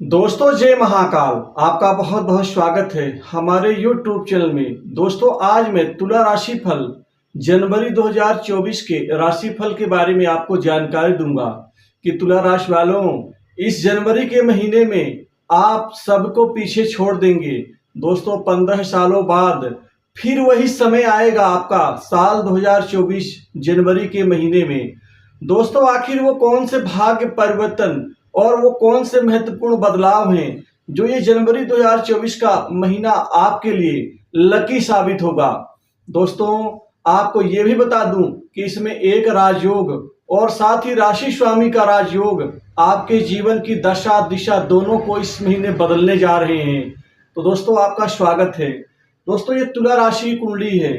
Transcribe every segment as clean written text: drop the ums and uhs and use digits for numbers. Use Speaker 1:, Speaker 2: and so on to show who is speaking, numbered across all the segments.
Speaker 1: दोस्तों जय महाकाल। आपका बहुत बहुत स्वागत है हमारे YouTube चैनल में। दोस्तों आज मैं तुला राशि फल जनवरी 2024 के राशि फल के बारे में आपको जानकारी दूंगा कि तुला राशि वालों, इस जनवरी के महीने में आप सबको पीछे छोड़ देंगे। दोस्तों 15 सालों बाद फिर वही समय आएगा आपका साल 2024 जनवरी के महीने में। दोस्तों आखिर वो कौन से भाग्य परिवर्तन और वो कौन से महत्वपूर्ण बदलाव हैं जो ये जनवरी 2024 का महीना आपके लिए लकी साबित होगा। दोस्तों आपको ये भी बता दूं कि इसमें एक राजयोग और साथ ही राशि स्वामी का राजयोग आपके जीवन की दशा दिशा दोनों को इस महीने बदलने जा रहे हैं। तो दोस्तों आपका स्वागत है। दोस्तों ये तुला राशि की कुंडली है।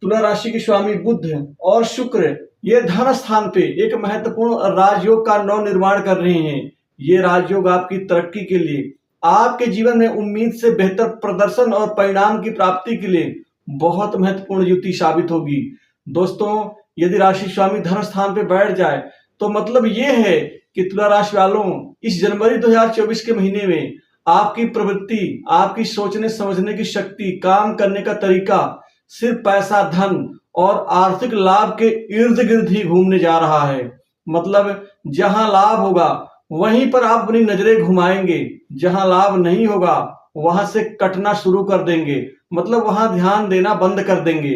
Speaker 1: तुला राशि के स्वामी बुध और शुक्र ये धन स्थान पे एक महत्वपूर्ण राजयोग का नव निर्माण कर रहे हैं। ये राजयोग आपकी तरक्की के लिए, आपके जीवन में उम्मीद से बेहतर प्रदर्शन और परिणाम की प्राप्ति के लिए बहुत महत्वपूर्ण युति साबित होगी। दोस्तों यदि राशि स्वामी धन स्थान पे बैठ जाए तो मतलब ये है कि तुला राशि वालों, इस जनवरी 2024 के महीने में आपकी प्रवृत्ति, आपकी सोचने समझने की शक्ति, काम करने का तरीका सिर्फ पैसा, धन और आर्थिक लाभ के इर्द गिर्द ही घूमने जा रहा है। मतलब जहां लाभ होगा वहीं पर आप अपनी नजरें घुमाएंगे, जहां लाभ नहीं होगा वहां से कटना शुरू कर देंगे, मतलब वहां ध्यान देना बंद कर देंगे।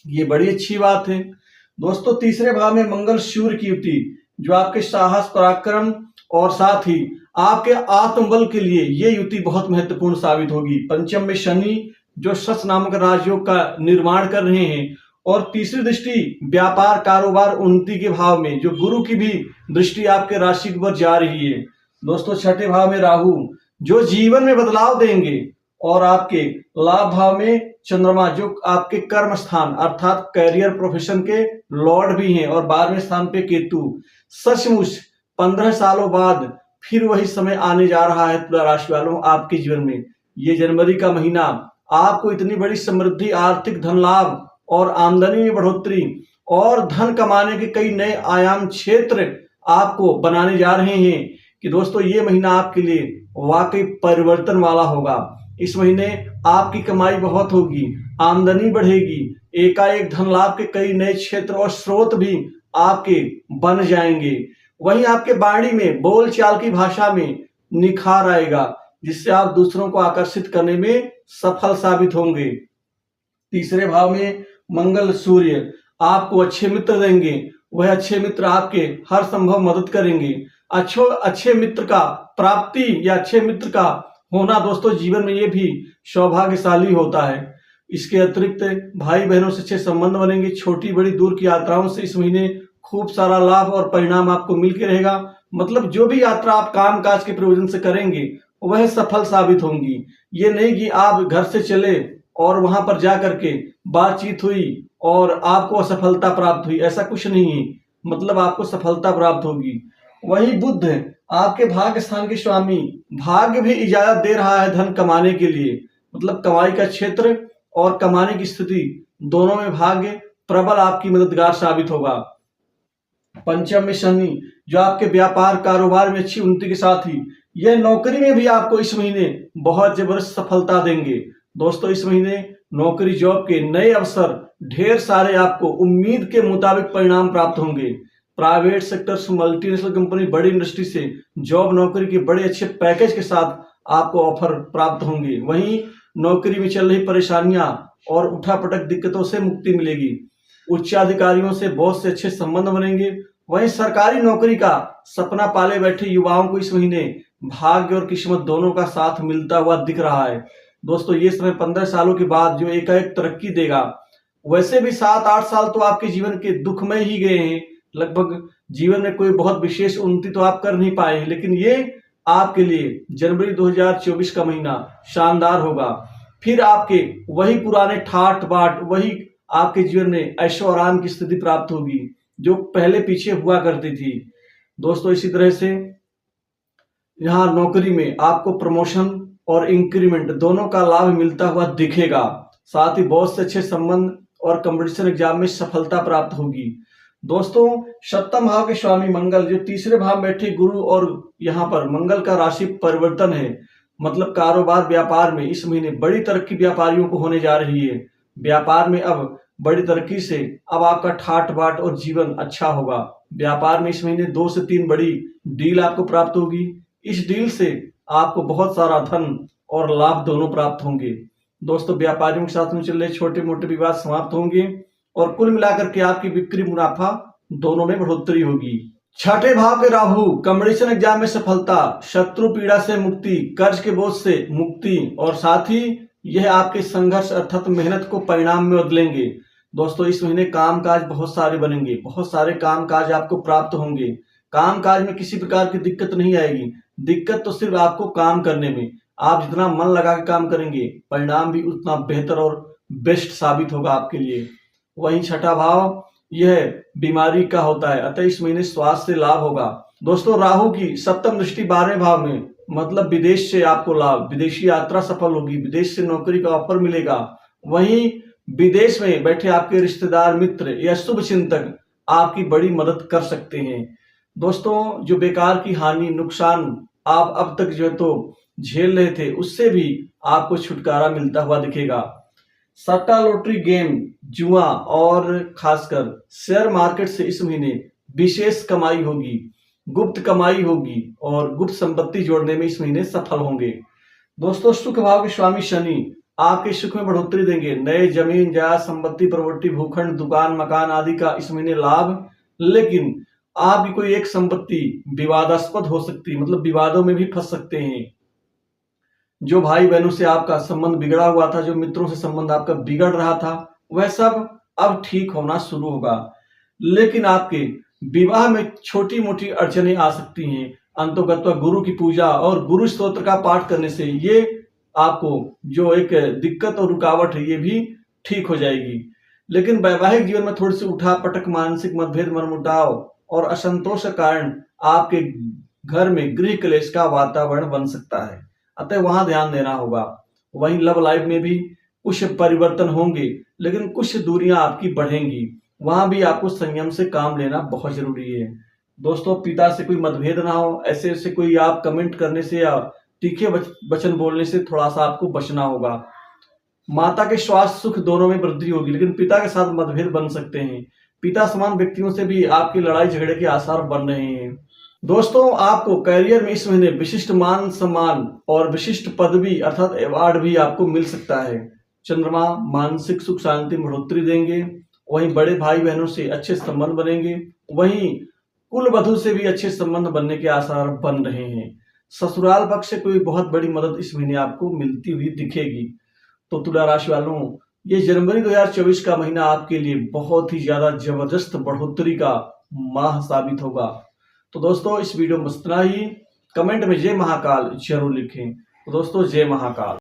Speaker 1: ये बड़ी अच्छी बात है। दोस्तों तीसरे भाव में मंगल सूर्य की युति जो आपके साहस, पराक्रम और साथ ही आपके आत्मबल के लिए ये युति बहुत महत्वपूर्ण साबित होगी। पंचम में शनि जो शश नामक राजयोग का निर्माण कर रहे हैं और तीसरी दृष्टि व्यापार, कारोबार, उन्नति के भाव में जो गुरु की भी दृष्टि आपके राशि के ऊपर जा रही है। दोस्तों छठे भाव में राहु जो जीवन में बदलाव देंगे और आपके लाभ भाव में चंद्रमा जो आपके कर्म स्थान अर्थात करियर, प्रोफेशन के लॉर्ड भी हैं और 12वें स्थान पे केतु। सचमुच 15 सालों बाद फिर वही समय आने जा रहा है तुला राशि वालों आपके जीवन में। ये जनवरी का महीना आपको इतनी बड़ी समृद्धि, आर्थिक धन लाभ और आमदनी में बढ़ोतरी और धन कमाने के कई नए आयाम क्षेत्र आपको बनाने जा रहे हैं कि दोस्तों ये महीना आपके लिए वाकई परिवर्तन वाला होगा। इस महीने आपकी कमाई बहुत होगी, आमदनी बढ़ेगी, एकाएक धन लाभ के कई नए क्षेत्र और स्रोत भी आपके बन जाएंगे। वहीं आपके वाणी में, बोल चाल की भाषा में निखार आएगा जिससे आप दूसरों को आकर्षित करने में सफल साबित होंगे। तीसरे भाव में मंगल सूर्य आपको अच्छे मित्र देंगे। वह अच्छे मित्र आपके हर संभव मदद करेंगे। अच्छे मित्र का प्राप्ति या अच्छे मित्र का होना दोस्तों जीवन में ये भी सौभाग्यशाली होता है। इसके अतिरिक्त भाई बहनों से अच्छे संबंध बनेंगे। छोटी बड़ी दूर की यात्राओं से इस महीने खूब सारा लाभ और परिणाम आपको मिल के रहेगा। मतलब जो भी यात्रा आप काम काज के प्रयोजन से करेंगे वह सफल साबित होंगी। ये नहीं कि आप घर से चले और वहां पर जा करके बातचीत हुई और आपको असफलता प्राप्त हुई, ऐसा कुछ नहीं है। मतलब आपको सफलता प्राप्त होगी। वही बुध आपके भाग्य स्थान के स्वामी, भाग्य भी इजाजत दे रहा है धन कमाने के लिए। मतलब कमाई का क्षेत्र और कमाने की स्थिति दोनों में भाग्य प्रबल आपकी मददगार साबित होगा। पंचम में शनि जो आपके व्यापार, कारोबार में अच्छी उन्नति के साथ ही यह नौकरी में भी आपको इस महीने बहुत जबरदस्त सफलता देंगे। दोस्तों इस महीने नौकरी, जॉब के नए अवसर ढेर सारे आपको उम्मीद के मुताबिक परिणाम प्राप्त होंगे। प्राइवेट सेक्टर, मल्टीनेशनल कंपनी, बड़ी इंडस्ट्री से जॉब, नौकरी के बड़े अच्छे पैकेज के साथ आपको ऑफर प्राप्त होंगे। वहीं नौकरी में चल रही परेशानियां और उठापटक दिक्कतों से मुक्ति मिलेगी। उच्चाधिकारियों से, बॉस से अच्छे संबंध बनेंगे। वहीं सरकारी नौकरी का सपना पाले बैठे युवाओं को इस महीने भाग्य और किस्मत दोनों का साथ मिलता हुआ दिख रहा है। दोस्तों ये समय 15 सालों के बाद जो एकाएक तरक्की देगा। वैसे भी 7-8 साल तो आपके जीवन के दुखमय ही गए हैं। लगभग जीवन में कोई बहुत विशेष उन्नति तो आप कर नहीं पाए हैं, लेकिन ये आपके लिए जनवरी 2024 का महीना शानदार होगा। फिर आपके वही पुराने ठाट बाट, वही आपके जीवन में ऐशो आराम की स्थिति प्राप्त होगी जो पहले पीछे हुआ करती थी। दोस्तों इसी तरह से यहाँ नौकरी में आपको प्रमोशन और इंक्रीमेंट दोनों का लाभ मिलता हुआ दिखेगा। साथ ही बॉस से अच्छे संबंध और कंपटीशन एग्जाम में सफलता प्राप्त होगी। दोस्तों, सप्तम भाव के स्वामी मंगल जो तीसरे भाव में बैठे गुरु और यहाँ पर मंगल का राशि परिवर्तन है, मतलब कारोबार व्यापार में इस महीने बड़ी तरक्की व्यापारियों को होने जा रही है। व्यापार में अब बड़ी तरक्की से अब आपका ठाट बाट और जीवन अच्छा होगा। व्यापार में इस महीने 2 से 3 बड़ी डील आपको प्राप्त होगी। इस डील से आपको बहुत सारा धन और लाभ दोनों प्राप्त होंगे। दोस्तों, व्यापारियों के साथ में चल रहे छोटे मोटे विवाद समाप्त होंगे और कुल मिलाकर के आपकी बिक्री मुनाफा दोनों में बढ़ोतरी होगी। छठे भाव के राहु कॉम्पिटिशन एग्जाम में सफलता, शत्रु पीड़ा से मुक्ति, कर्ज के बोझ से मुक्ति और साथ ही यह आपके संघर्ष अर्थात मेहनत को परिणाम में बदलेंगे। दोस्तों, इस महीने कामकाज बहुत सारे बनेंगे, बहुत सारे कामकाज आपको प्राप्त होंगे। कामकाज में किसी प्रकार की दिक्कत नहीं आएगी। दिक्कत तो सिर्फ आपको काम करने में, आप जितना मन लगा के काम करेंगे परिणाम भी उतना बेहतर और बेस्ट साबित होगा आपके लिए। वहीं छठा भाव यह बीमारी का होता है, अतः इस महीने स्वास्थ्य से लाभ होगा। दोस्तों, राहु की सप्तम दृष्टि 12वें भाव में, मतलब विदेश से आपको लाभ, विदेशी यात्रा सफल होगी, विदेश से नौकरी का ऑफर मिलेगा। वहीं विदेश में बैठे आपके रिश्तेदार मित्र या शुभ चिंतक आपकी बड़ी मदद कर सकते हैं। दोस्तों, जो बेकार की हानि नुकसान आप अब तक जो है तो झेल रहे थे उससे भी आपको छुटकारा मिलता हुआ दिखेगा। सट्टा लॉटरी गेम जुआ और खासकर शेयर मार्केट से इस महीने विशेष कमाई होगी, गुप्त कमाई होगी और गुप्त संपत्ति जोड़ने में इस महीने सफल होंगे। दोस्तों, सुख भाव के स्वामी शनि आपके सुख में बढ़ोतरी देंगे। नए जमीन जायदाद संपत्ति प्रॉपर्टी भूखंड दुकान मकान आदि का इस महीने लाभ, लेकिन आपकी कोई एक संपत्ति विवादास्पद हो सकती है, मतलब विवादों में भी फंस सकते हैं। जो भाई बहनों से आपका संबंध बिगड़ा हुआ था, जो मित्रों से संबंध आपका बिगड़ रहा था, वह सब अब ठीक होना शुरू होगा। लेकिन आपके विवाह में छोटी मोटी अड़चनें आ सकती हैं। अंतोगत्वा गुरु की पूजा और गुरु स्तोत्र का पाठ करने से ये आपको जो एक दिक्कत और रुकावट है ये भी ठीक हो जाएगी। लेकिन वैवाहिक जीवन में थोड़ी सी उठापटक, मानसिक मतभेद, मनमुटाव और असंतोष के कारण आपके घर में गृह क्लेश का वातावरण बन सकता है, अतः वहां ध्यान देना होगा। वहीं लव लाइफ में भी कुछ परिवर्तन होंगे, लेकिन कुछ दूरियां आपकी बढ़ेंगी, वहां भी आपको संयम से काम लेना बहुत जरूरी है। दोस्तों, पिता से कोई मतभेद ना हो, ऐसे ऐसे कोई आप कमेंट करने से या तीखे वचन बोलने से थोड़ा सा आपको बचना होगा। माता के स्वास्थ्य सुख दोनों में वृद्धि होगी, लेकिन पिता के साथ मतभेद बन सकते हैं। पिता समान व्यक्तियों से भी आपकी लड़ाई झगड़े के आसार बन रहे हैं। दोस्तों, आपको करियर में इस महीने विशिष्ट मान सम्मान और विशिष्ट पदवी अर्थात अवार्ड भी आपको मिल सकता है। चंद्रमा मानसिक सुख शांति में बढ़ोतरी देंगे। वहीं बड़े भाई बहनों से अच्छे संबंध बनेंगे। वहीं कुल वधु से भी अच्छे संबंध बनने के आसार बन रहे हैं। ससुराल पक्ष से कोई बहुत बड़ी मदद इस महीने आपको मिलती हुई दिखेगी। तो तुला राशि वालों, ये जनवरी 2024 का महीना आपके लिए बहुत ही ज्यादा जबरदस्त बढ़ोतरी का माह साबित होगा। तो दोस्तों, इस वीडियो में इतना ही। कमेंट में जय महाकाल जरूर लिखें। तो दोस्तों, जय महाकाल।